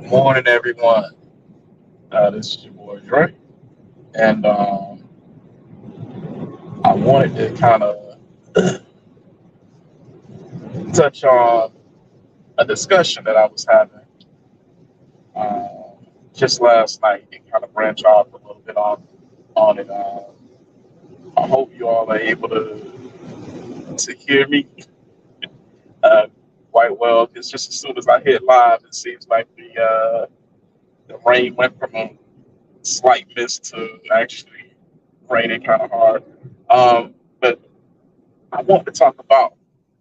Morning, everyone. This is your boy Dre, and I wanted to kind of touch on a discussion that I was having just last night and kind of branch off a little bit on it. I hope you all are able to hear me uh, quite well. It's just as soon as I hit live, it seems like the rain went from a slight mist to actually raining kind of hard. But I want to talk about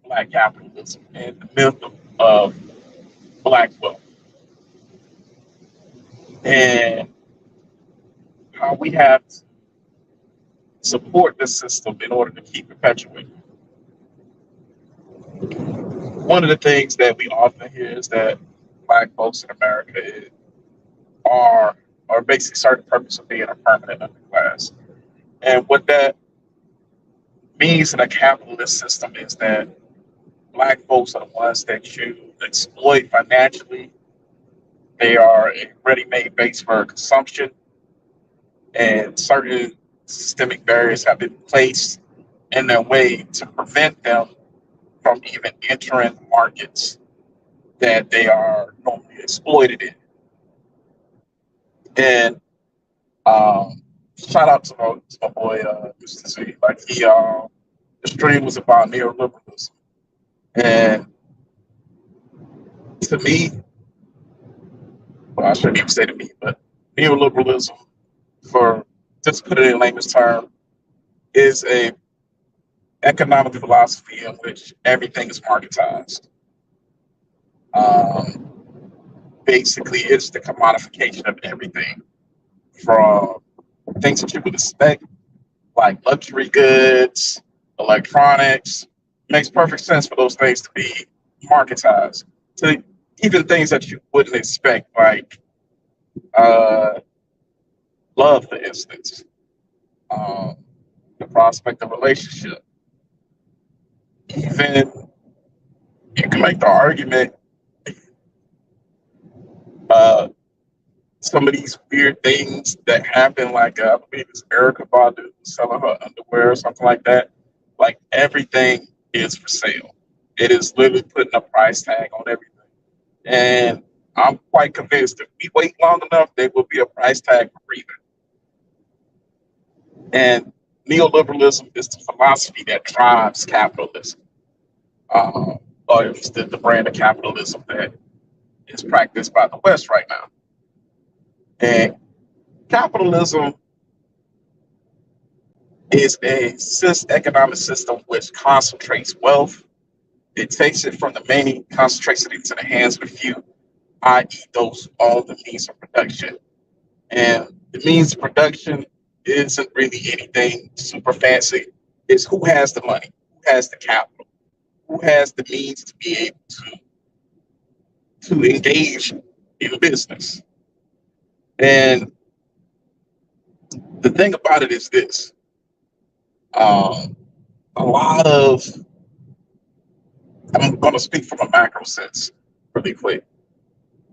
black capitalism and the myth of black wealth and how we have to support this system in order to keep perpetuating. One of the things that we often hear is that black folks in America are or basically serve the purpose of being a permanent underclass. And what that means in a capitalist system is that black folks are the ones that you exploit financially. They are a ready-made base for consumption, and certain systemic barriers have been placed in their way to prevent them from even entering markets that they are normally exploited in. And shout out to my boy, Mr. Z. Like the stream was about neoliberalism, and to me, well, I shouldn't even say to me, but neoliberalism, for just put it in layman's term, is a economic philosophy in which everything is marketized. Um, Basically, it's the commodification of everything from things that you would expect, like luxury goods, electronics. Makes perfect sense for those things to be marketized. To even things that you wouldn't expect, like uh, love, for instance, um, the prospect of relationship. Even you can make the argument uh, some of these weird things that happen, like I believe it's Erica Badu selling her underwear or something like that. Like everything is for sale. It is literally putting a price tag on everything. And I'm quite convinced if we wait long enough, there will be a price tag for breathing. And neoliberalism is the philosophy that drives capitalism, or at least the brand of capitalism that is practiced by the West right now. And capitalism is a economic system which concentrates wealth. It takes it from the many, concentrates it into the hands of the few, i.e., those who own the means of production. And the means of production isn't really anything super fancy. It's who has the money, who has the capital, who has the means to be able to engage in business. And the thing about it is this: um, a lot of I'm going to speak from a macro sense really quick.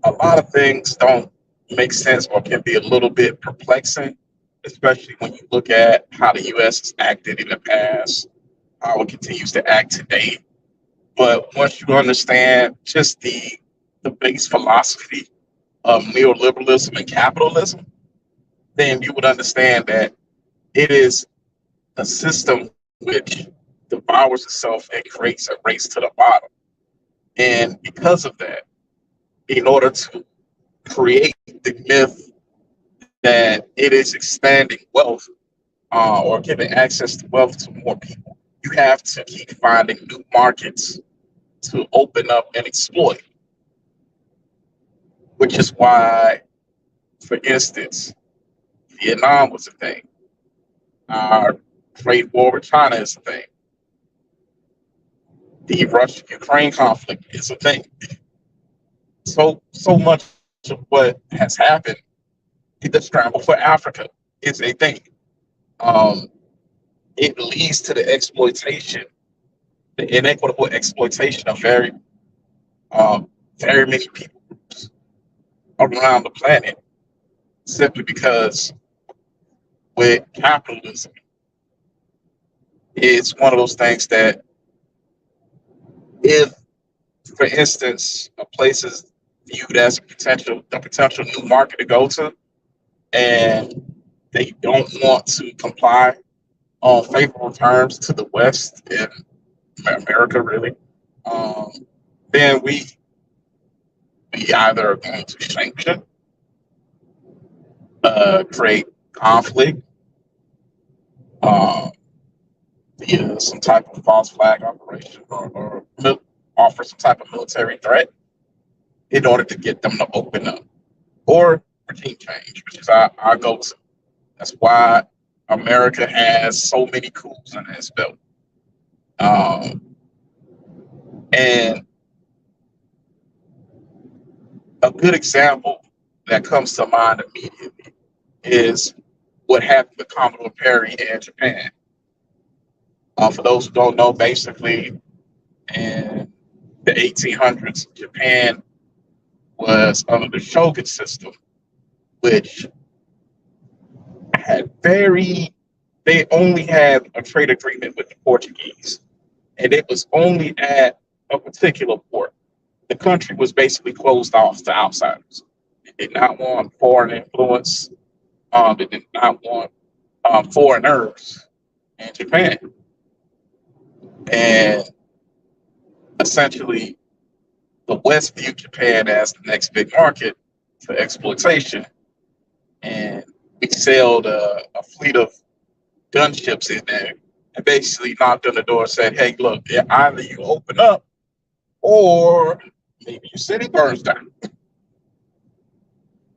A lot of things don't make sense or can be a little bit perplexing, especially when you look at how the U.S. has acted in the past, how it continues to act today. But once you understand just the base philosophy of neoliberalism and capitalism, then you would understand that it is a system which devours itself and creates a race to the bottom. And because of that, in order to create the myth that it is expanding wealth or giving access to wealth to more people, you have to keep finding new markets to open up and exploit, which is why, for instance, Vietnam was a thing. Our trade war with China is a thing. The Russia-Ukraine conflict is a thing. So much of what has happened, the scramble for Africa is a thing. Um, it leads to the exploitation, the inequitable exploitation of very many people groups. around the planet simply because with capitalism, it's one of those things that if, for instance, a place is viewed as a potential new market to go to, and they don't want to comply on favorable terms to the West and America, really, um, then we either are going to sanction, create conflict, um, via some type of false flag operation, or offer some type of military threat in order to get them to open up, or regime change, which is our go-to. That's why America has so many coups in its belt. Um, and a good example that comes to mind immediately is what happened with Commodore Perry in Japan. For those who don't know, basically in the 1800s, Japan was under the Shogun system, which had they only had a trade agreement with the Portuguese, and it was only at a particular port. The country was basically closed off to outsiders. It did not want foreign influence. It did not want foreigners in Japan. And essentially, the West viewed Japan as the next big market for exploitation. And we sailed a fleet of gunships in there and basically knocked on the door and said, hey, look, either you open up or maybe your city burns down.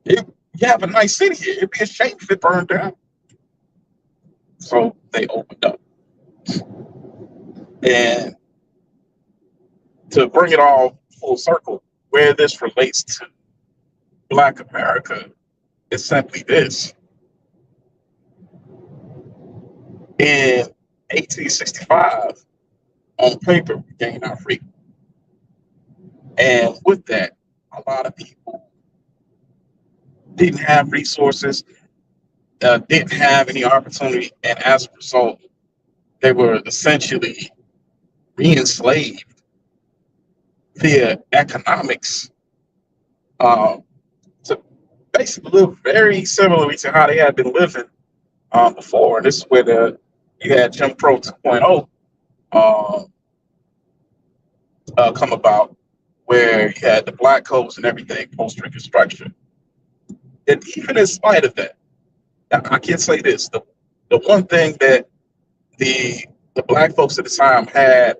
You have a nice city here. It'd be a shame if it burned down. So they opened up. And to bring it all full circle, where this relates to Black America is simply this. In 1865, on paper, we gained our freedom. And with that, a lot of people didn't have resources, didn't have any opportunity, and as a result, they were essentially re-enslaved via economics to basically live very similarly to how they had been living before. And this is where you had Jim Crow 2.0 come about, where you had the black codes and everything post-Reconstruction. And even in spite of that, I can say this: the one thing that the black folks at the time had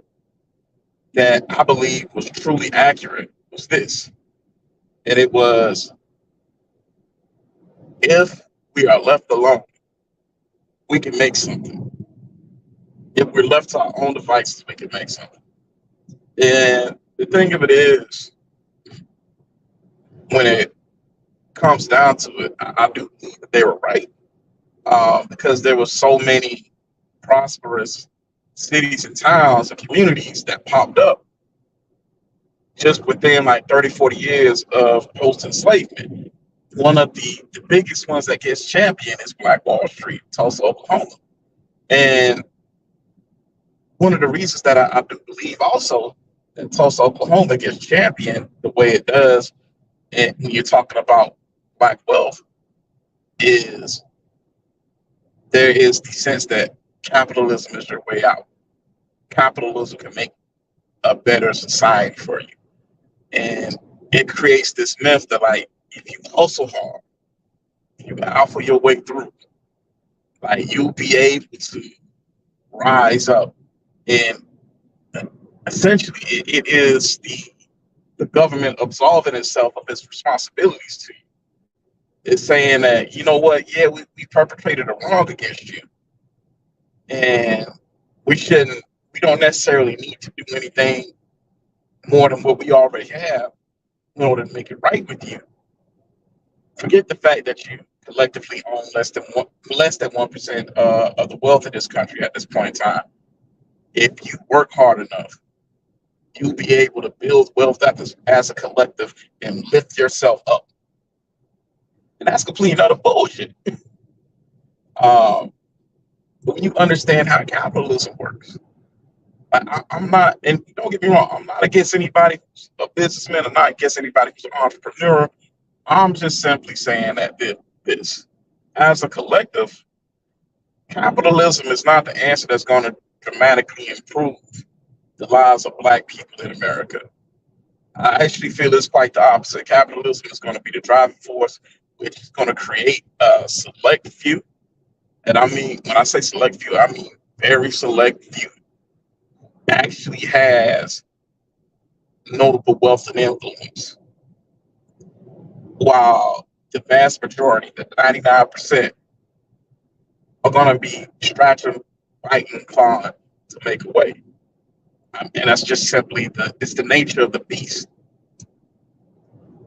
that I believe was truly accurate was this, and it was, if we are left alone, we can make something. If we're left to our own devices, we can make something. And the thing of it is, when it comes down to it, I do believe that they were right, because there were so many prosperous cities and towns and communities that popped up just within like 30, 40 years of post-enslavement. One of the biggest ones that gets championed is Black Wall Street, Tulsa, Oklahoma. And one of the reasons that I do believe also that Tulsa, Oklahoma gets championed the way it does, and when you're talking about Black wealth, is there is the sense that capitalism is your way out. Capitalism can make a better society for you. And it creates this myth that, like, if you hustle hard, if you alpha your way through, like, you'll be able to rise up. And essentially, it is the government absolving itself of its responsibilities to you. It's saying that, you know what, yeah, we perpetrated a wrong against you. And we don't necessarily need to do anything more than what we already have in order to make it right with you. Forget the fact that you collectively own less than 1% of the wealth of this country at this point in time. If you work hard enough, you'll be able to build wealth as a collective and lift yourself up. and that's complete and utter bullshit. Um, but when you understand how capitalism works, I'm not, and don't get me wrong, I'm not against anybody who's a businessman. I'm not against anybody who's an entrepreneur. I'm just simply saying that this, as a collective, capitalism is not the answer that's going to dramatically improve the lives of Black people in America. I actually feel it's quite the opposite. Capitalism is going to be the driving force, which is going to create a select few. And I mean, when I say select few, I mean very select few actually has notable wealth and influence, while the vast majority, the 99%, are going to be scratching, fighting, clawing to make a way. And that's just simply it's the nature of the beast.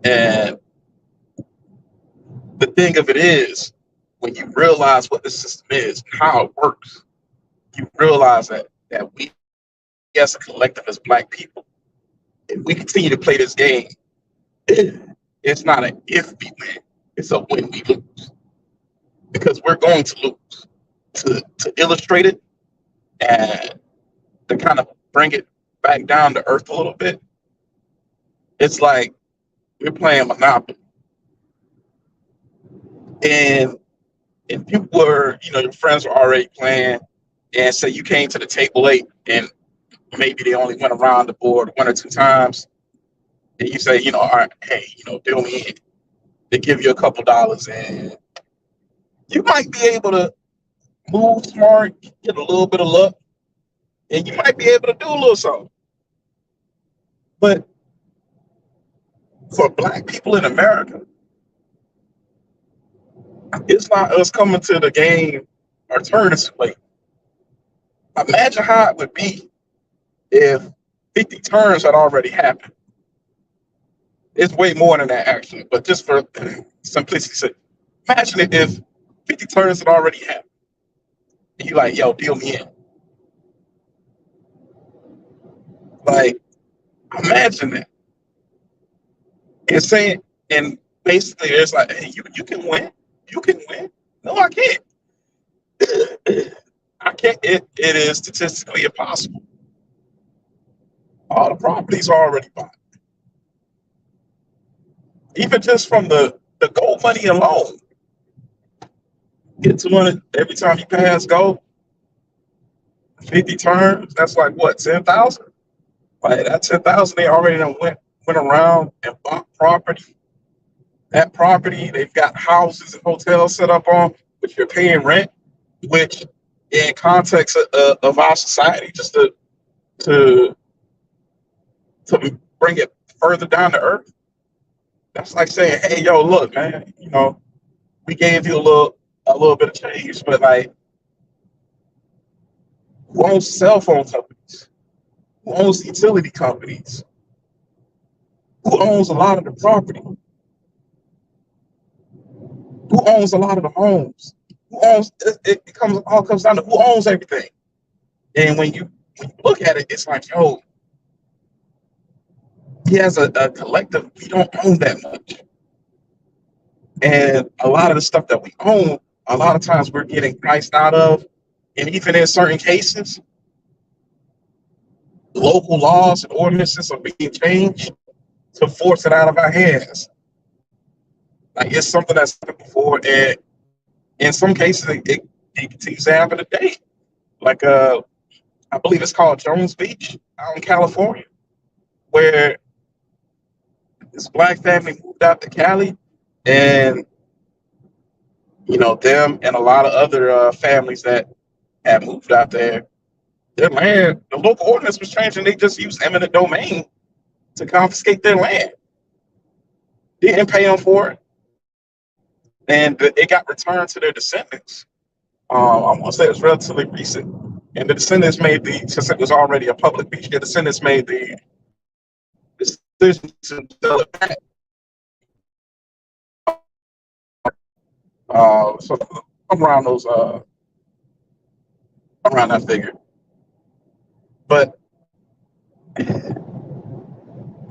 And the thing of it is, when you realize what the system is, how it works, you realize that we, as a collective, as Black people, if we continue to play this game, it's not an if we win, it's a when we lose. Because we're going to lose. To illustrate it and to kind of bring it back down to earth a little bit, it's like we're playing Monopoly. And if you were, your friends were already playing, and say you came to the table late and maybe they only went around the board one or two times, and you say, all right, hey, deal me in. They give you a couple dollars, and you might be able to move smart, get a little bit of luck, and you might be able to do a little something. But for Black people in America, it's not us coming to the game or turning late. Imagine how it would be if 50 turns had already happened. It's way more than that, actually, but just for simplicity's sake, imagine it if 50 turns had already happened. And you're like, yo, deal me in. Like, imagine that. And saying, and basically, it's like, hey, you can win. You can win. No, I can't. I can't. It is statistically impossible. All the properties are already bought. Even just from the gold money alone, get 200 every time you pass gold. 50 turns, that's like what, 10,000? Like that 10,000, they already done went around and bought property. That property, they've got houses and hotels set up on, which you're paying rent, which in context of our society, just to bring it further down to earth, that's like saying, hey, yo, look, man, we gave you a little bit of change, but like, who owns cell phone companies? Who owns utility companies? Who owns a lot of the property? Who owns a lot of the homes? Who owns it? All comes down to who owns everything. And when you look at it, it's like, yo, as a collective, we don't own that much. And a lot of the stuff that we own, a lot of times we're getting priced out of. And even in certain cases, local laws and ordinances are being changed to force it out of our hands. Like, it's something that's happened before, and in some cases, it continues to happen today. Like, I believe it's called Jones Beach out in California, where this Black family moved out to Cali, and them and a lot of other families that had moved out there, their land, the local ordinance was changed, and they just used eminent domain to confiscate their land. They didn't pay them for it, and it got returned to their descendants. I want to say it was relatively recent, and the descendants made since it was already a public beach, the descendants made the decision to sell it back. So around around that figure. But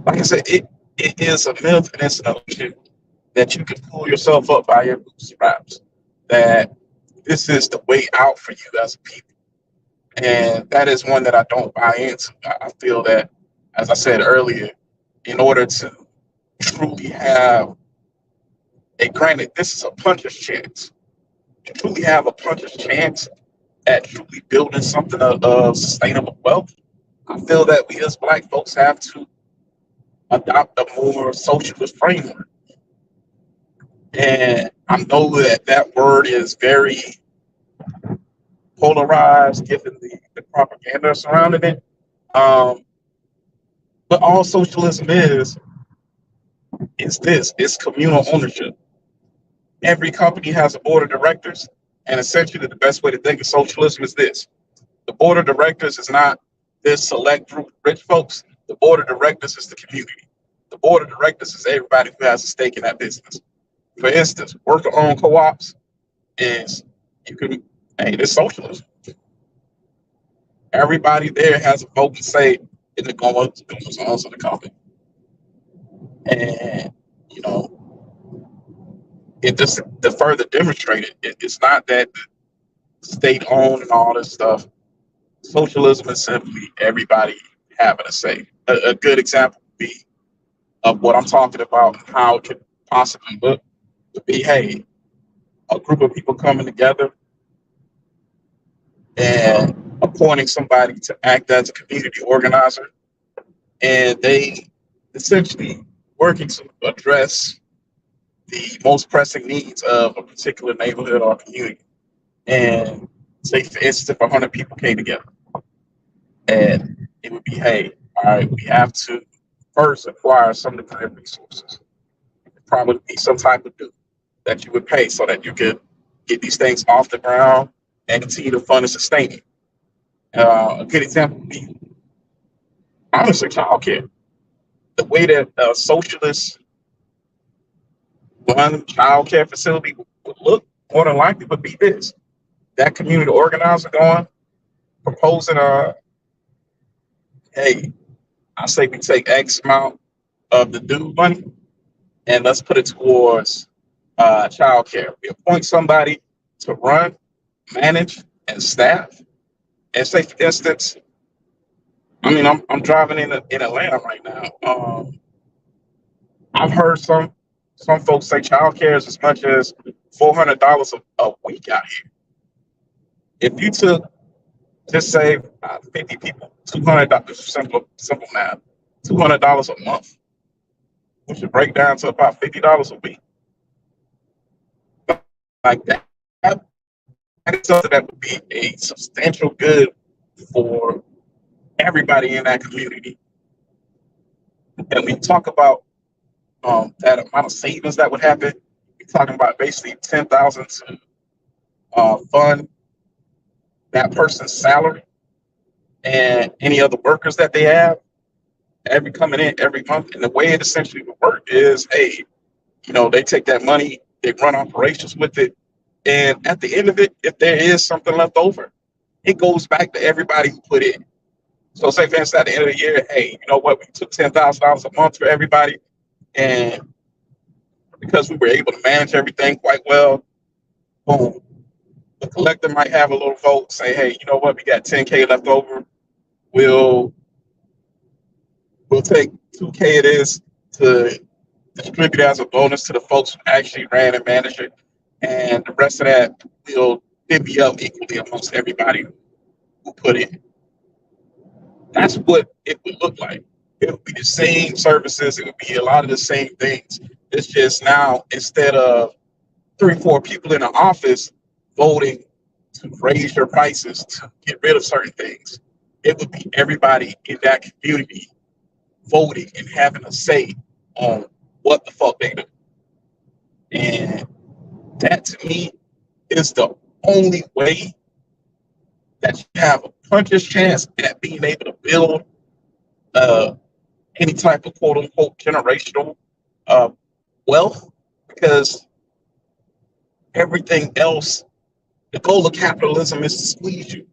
like I said, it is a myth and it's an illusion that you can pull yourself up by your bootstraps, that this is the way out for you as a people. And that is one that I don't buy into. I feel that, as I said earlier, in order to truly have granted, this is a puncher's chance, to truly have a puncher's chance at truly building something of sustainable wealth, I feel that we as Black folks have to adopt a more socialist framework. And I know that that word is very polarized given the propaganda surrounding it. Um, but all socialism is this: it's communal ownership. Every company has a board of directors, and essentially the best way to think of socialism is this: the board of directors is not this select group of rich folks. The board of directors is the community. The board of directors is everybody who has a stake in that business. For instance, worker-owned co-ops is you can hey, this socialism. Everybody there has a vote to say in the goings on of the company. And you know, it just to further demonstrate it's not that state owned and all this stuff. Socialism is simply everybody having a say. A good example would be of what I'm talking about and how it could possibly look to be, hey, a group of people coming together and appointing somebody to act as a community organizer, and they essentially working to address the most pressing needs of a particular neighborhood or community. And say, for instance, if 100 people came together, and it would be, hey, all right, we have to first acquire some of the resources. It'd probably be some type of due that you would pay so that you could get these things off the ground and continue to fund and sustain it. A good example would be honestly childcare. The way that a socialist run childcare facility would look more than likely would be this: that community organizer going, proposing hey, I say we take X amount of the due money and let's put it towards childcare. We appoint somebody to run, manage, and staff. And say, for instance, I mean, I'm driving in Atlanta right now. I've heard some folks say childcare is as much as $400 a week out here. If you took just say 50 people, $200, simple math, $200 a month, which would break down to about $50 a week. Like that, that is something that would be a substantial good for everybody in that community. And we talk about that amount of savings that would happen. We're talking about basically 10,000 to fund that person's salary and any other workers that they have every coming in every month. And the way it essentially would work is, hey, they take that money, they run operations with it, and at the end of it, if there is something left over, it goes back to everybody who put in. So say for instance, at the end of the year, hey, you know what, we took $10,000 a month for everybody, and because we were able to manage everything quite well, boom, the collector might have a little vote, say, hey, you know what, we got 10K left over. We'll take 2K of this to distribute as a bonus to the folks who actually ran and managed it. And the rest of that will divvy up equally amongst everybody who put in. That's what it would look like. It would be the same services. It would be a lot of the same things. It's just now, instead of 3-4 people in the office voting to raise your prices to get rid of certain things, it would be everybody in that community voting and having a say on what the fuck they do. And that to me is the only way that you have a puncher's chance at being able to build any type of quote unquote generational uh, wealth, because everything else, the goal of capitalism is to squeeze you.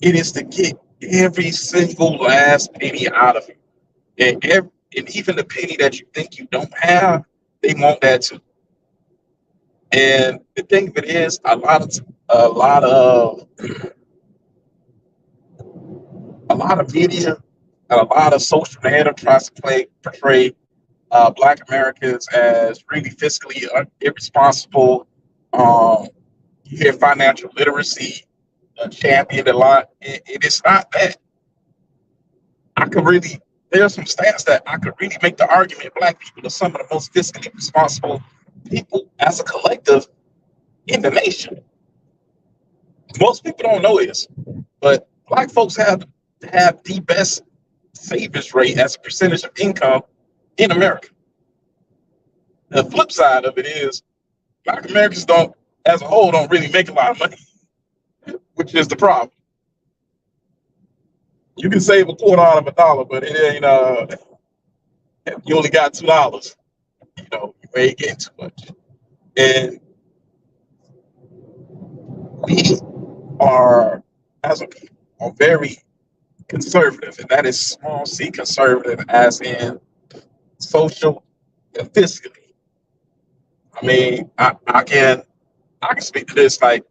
It is to get every single last penny out of you. And even the penny that you think you don't have, They want that too. And the thing of it is, a lot of media and a lot of social narrative tries to portray Black Americans as really fiscally irresponsible. Um, you hear financial literacy championed a lot. It is not that. I could really, there's some stats that I could really make the argument Black people are some of the most fiscally responsible people as a collective in the nation. Most people don't know this, but Black folks have the best savings rate as a percentage of income in America. The flip side of it is Black Americans don't, as a whole, don't really make a lot of money, which is the problem. You can save a quarter out of a dollar, but it ain't. You only got $2. You ain't getting too much. And we are, as a people, are very conservative, and that is small c conservative, as in social and fiscally. I mean, I can speak to this. Like,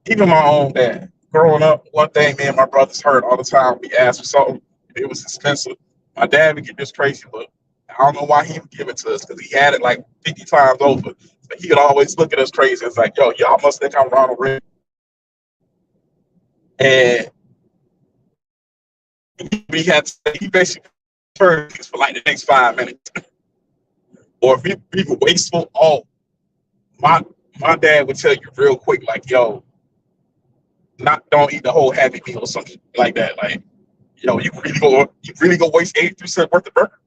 even my own dad. Growing up, one thing me and my brothers heard all the time, we asked for something, it was expensive. My dad would get this crazy look. I don't know why he would give it to us, because he had it like 50 times over. But he would always look at us crazy. It's like, yo, y'all must think I'm Ronald Reagan. And he basically turned things for like the next 5 minutes. Or if we were wasteful, my my dad would tell you real quick, like, yo, don't eat the whole Happy Meal or something like that. Like, yo, you really go waste 80% worth of burger.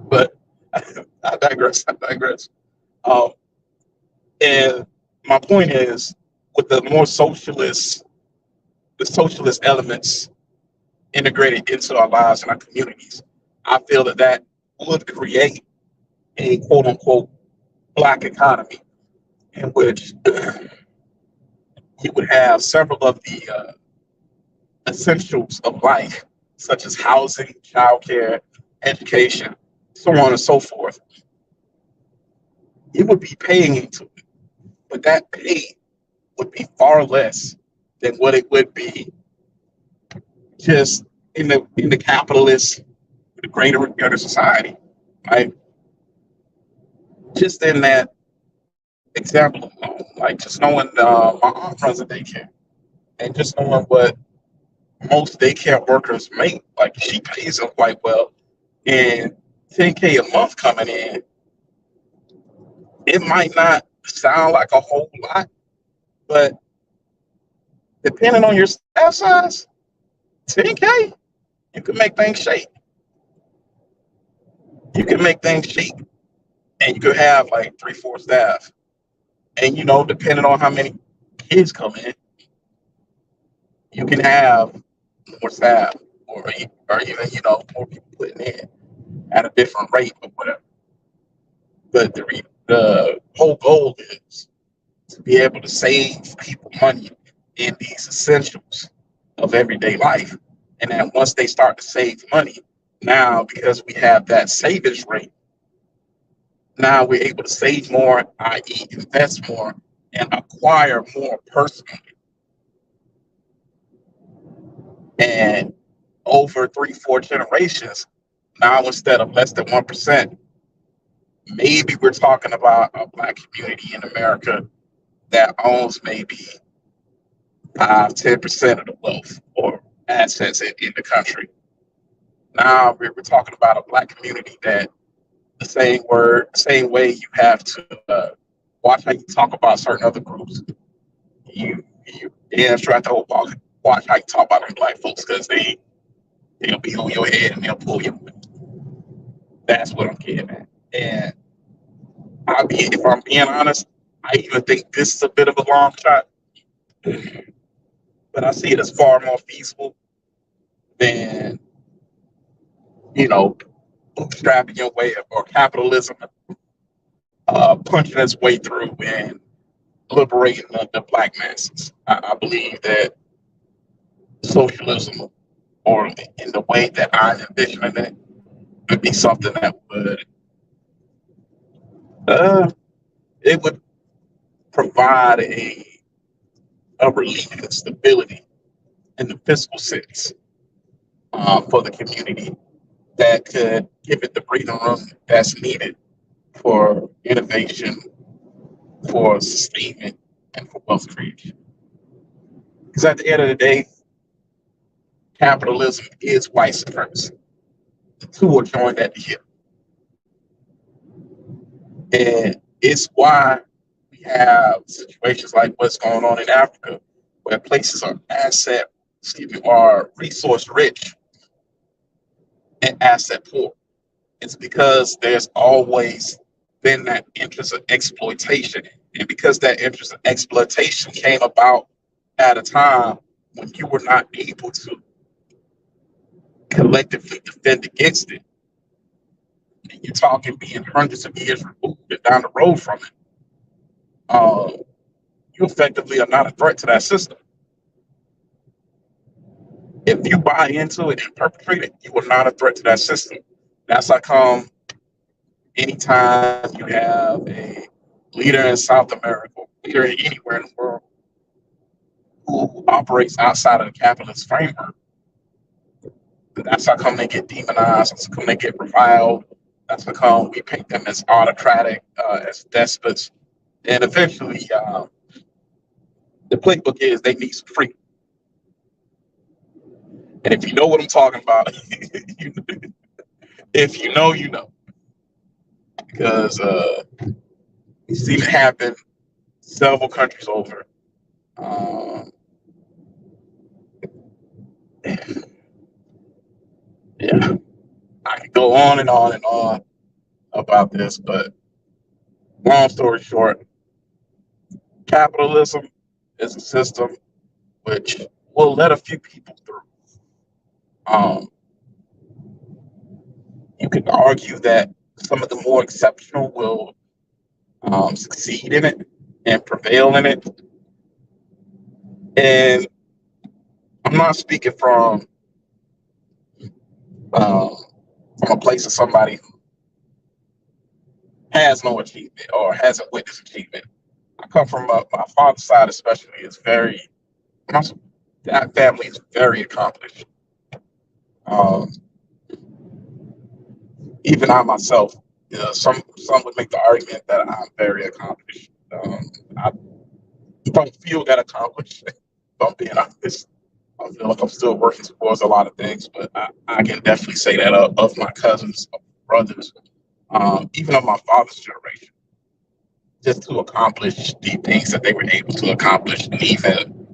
But I digress. Um, and my point is, with the socialist elements integrated into our lives and our communities, I feel that would create a quote unquote Black economy in which you would have several of the essentials of life, such as housing, childcare, education, so on and so forth. You would be paying into it, but that pay would be far less than what it would be just in the capitalist, the greater society. Right? Just in that example alone, like just knowing my aunt runs a daycare, and just knowing what most daycare workers make, like she pays them quite well, and 10K a month coming in, it might not sound like a whole lot, but depending on your staff size, 10K, you can make things shake. You can make things shake, and you could have like 3, 4 staff. And depending on how many kids come in, you can have more staff, or even more people putting in at a different rate or whatever. But the whole goal is to be able to save people money in these essentials of everyday life. And then once they start to save money, now because we have that savings rate, now we're able to save more, i.e., invest more and acquire more personally. And over 3, 4 generations, now instead of less than 1%, maybe we're talking about a Black community in America that owns maybe 5, 10% of the wealth or assets in the country. Now we're talking about a Black community that the same way you have to watch how you talk about certain other groups. You try to watch how you talk about them Black folks, because they'll be on your head and they'll pull you. That's what I'm getting at. And if I'm being honest, I even think this is a bit of a long shot, but I see it as far more feasible than bootstrapping your way or capitalism punching its way through and liberating the Black masses. I believe that socialism, or in the way that I'm envisioning it, would be something that would uh, it would provide a relief and stability in the fiscal sense for the community that could give it the breathing room that's needed for innovation, for sustainment, and for wealth creation. Because at the end of the day, capitalism is white supremacy. The two are joined at the hip. And it's why we have situations like what's going on in Africa, where places are resource rich and asset poor. It's because there's always been that interest of exploitation. And because that interest of exploitation came about at a time when you were not able to collectively defend against it. And you're talking being hundreds of years removed and down the road from it. You effectively are not a threat to that system. If you buy into it and perpetrate it, you are not a threat to that system. That's how come anytime you have a leader in South America, leader anywhere in the world who operates outside of the capitalist framework, that's how come they get demonized. That's how come they get reviled. That's how come we paint them as autocratic, as despots. And eventually, the playbook is they need some freedom. And if you know what I'm talking about, if you know, you know. Because we've seen it happen several countries over. Yeah, I could go on and on and on about this, but long story short, capitalism is a system which will let a few people through. Um, you could argue that some of the more exceptional will succeed in it and prevail in it. And I'm not speaking um, from a place of somebody who has no achievement or hasn't witnessed achievement. I come from my father's side, especially, is that family is very accomplished. Um, Even I myself, some would make the argument that I'm very accomplished. I don't feel that accomplished, if I'm being honest. I feel like I'm still working towards a lot of things, but I can definitely say that of my cousins, of brothers, even of my father's generation, just to accomplish the things that they were able to accomplish and even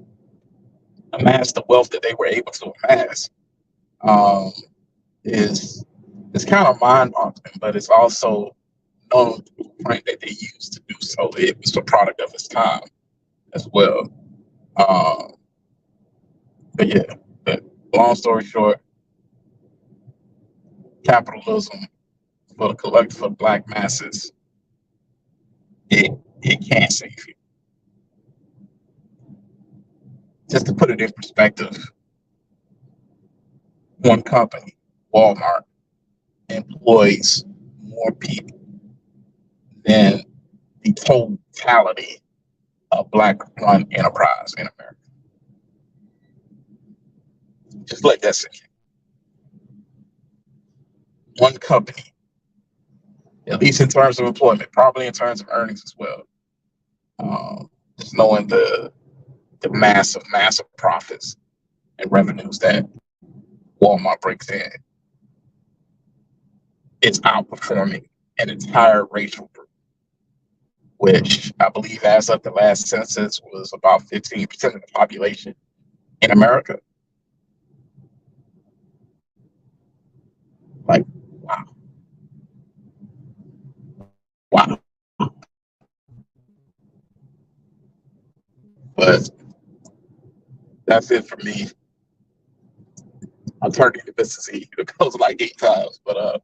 amass the wealth that they were able to amass, um, is it's kind of mind-boggling, but it's also known the blueprint that they used to do so. It was a product of its time as well. Um, but yeah, but long story short, capitalism for the collective, for the black masses, it it can't save you. Just to put it in perspective, one company, Walmart, employs more people than the totality of black-run enterprise in America. Just let that sink in. One company, at least in terms of employment, probably in terms of earnings as well. Just knowing the massive profits and revenues that Walmart brings in, it's outperforming an entire racial group, which I believe, as of the last census, was about 15% of the population in America. Like, wow, wow. But that's it for me. I'm turning to Mrs. E. It goes like 8 times. But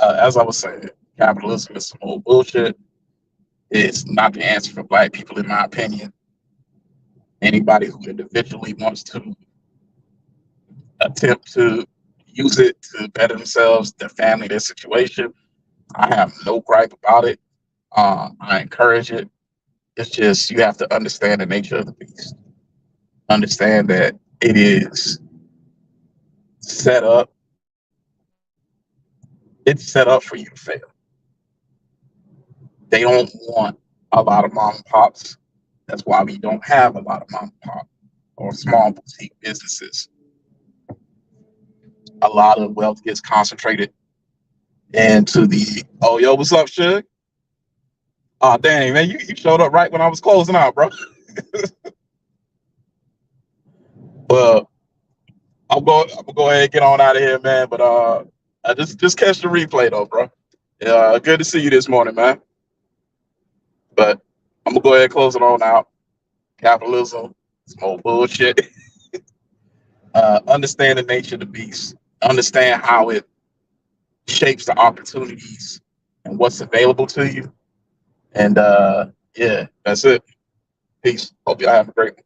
as I was saying, capitalism is some old bullshit. It's not the answer for black people, in my opinion. Anybody who individually wants to attempt to use it to better themselves, their family, their situation, I have no gripe about it. I encourage it. It's just you have to understand the nature of the beast. Understand that it is set up. It's set up for you to fail. They don't want a lot of mom and pops. That's why we don't have a lot of mom and pop or small boutique businesses. A lot of wealth gets concentrated into the, oh, yo, what's up, Suge? Oh, dang, man, you showed up right when I was closing out, bro. Well, I'm gonna go ahead and get on out of here, man. But just catch the replay though, bro. Yeah, good to see you this morning, man. But I'm gonna go ahead and close it on out. Capitalism, some old bullshit. Understand the nature of the beast. Understand how it shapes the opportunities and what's available to you. And yeah, that's it. Peace. Hope y'all have a great one.